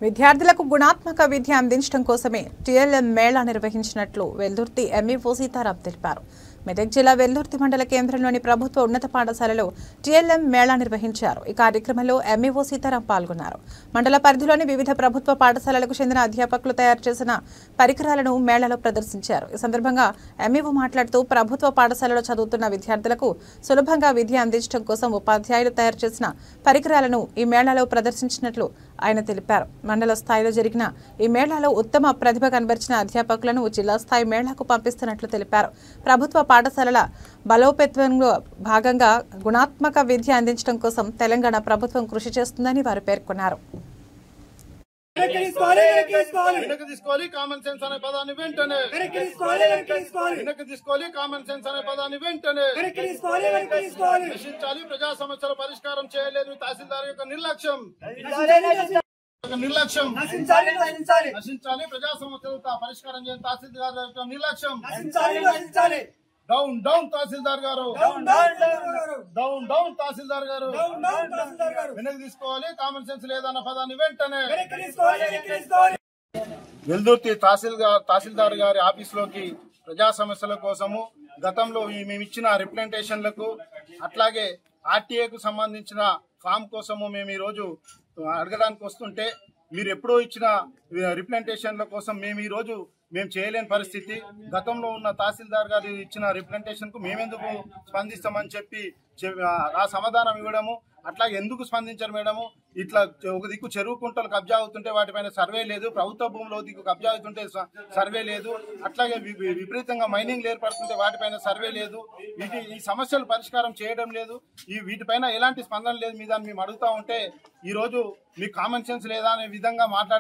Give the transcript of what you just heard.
విద్యార్థులకు గుణాత్మక విద్య అందించడం కోసమే టీఎల్ఎం మేళా నిర్వహించినట్లు వెల్దుర్తి ఎంఈఓ సీతారాం తెలిపారు. మెదక్ జిల్లా వెల్దుర్తి మండల కేంద్రంలోని ప్రభుత్వ ఉన్నత పాఠశాలలో టీఎల్ఎం మేళా నిర్వహించారు. ఈ కార్యక్రమంలో ఎంఈఓ సీతారాం పాల్గొన్నారు. మండల పరిధిలోని వివిధ ప్రభుత్వ పాఠశాలలకు చెందిన అధ్యాపకులు తయారు చేసిన పరికరాలను మేళాలో ప్రదర్శించారు. ఈ సందర్భంగా ఎంఈఓ మాట్లాడుతూ ప్రభుత్వ పాఠశాలలో చదువుతున్న విద్యార్థులకు సులభంగా విద్య అందించడం కోసం ఉపాధ్యాయులు తయారు చేసిన పరికరాలను ఈ మేళాలో ప్రదర్శించినట్లు ఆయన తెలిపారు. మండల స్థాయిలో జరిగిన ఈ మేళాలో ఉత్తమ ప్రతిభ కనబరిచిన అధ్యాపకులను జిల్లా స్థాయి మేళాకు పంపిస్తున్నట్లు తెలిపారు. ప్రభుత్వ పాఠశాలల బలోపేతంలో భాగంగా గుణాత్మక విద్య అందించడం కోసం తెలంగాణ ప్రభుత్వం కృషి చేస్తుందని వారు పేర్కొన్నారు. కామన్ సెన్స్ అనే పదాన్ని వెంటనే కామన్ సెన్స్ అనే పదాన్ని వెంటనే నశించాలి. ప్రజా సమస్యల పరిష్కారం చేయలేదు తహసీల్దార్ యొక్క నిర్లక్ష్యం. నశించాలి. ప్రజా సమస్యలు పరిష్కారం చేయని తహసీల్దార్ యొక్క నిర్లక్ష్యం. డౌన్ డౌన్ తహసీల్దార్ గారు, డౌన్ డౌన్ తహసీల్దార్ గారు వెనక్కి తీసుకోవాలి. కామన్ సెన్స్ లేదన్న పదాన్ని వెంటనే వెల్దుర్తి తహసీల్దార్ గారి ఆఫీసులోకి ప్రజా సమస్యల కోసము గతంలో మేము ఇచ్చిన రిప్రజెంటేషన్లకు అట్లాగే ఆర్టీఏకు సంబంధించిన ఫామ్ కోసము మేము ఈరోజు అడగడానికి వస్తుంటే మీరు ఎప్పుడో ఇచ్చిన రిప్రజెంటేషన్ల కోసం మేము చేయలేని పరిస్థితి. గతంలో ఉన్న తహసీల్దార్ గారు ఇచ్చిన రిప్రజెంటేషన్ కు మేమెందుకు స్పందిస్తామని చెప్పి ఆ సమాధానం ఇవ్వడము. అట్లాగే ఎందుకు స్పందించారు మేడము? ఇట్లా ఒక దిక్కు చెరువు కుంటలు కబ్జా అవుతుంటే వాటిపైన సర్వే లేదు, ప్రభుత్వ భూములో దిక్కు కబ్జా అవుతుంటే సర్వే లేదు, అట్లాగే విపరీతంగా మైనింగ్ ఏర్పడుతుంటే వాటిపైన సర్వే లేదు. ఈ సమస్యలు పరిష్కారం చేయడం లేదు. వీటిపైన ఎలాంటి స్పందన లేదు. మీద మేము అడుగుతా ఉంటే ఈ రోజు మీకు కామన్ సెన్స్ లేదా అనే విధంగా మాట్లాడి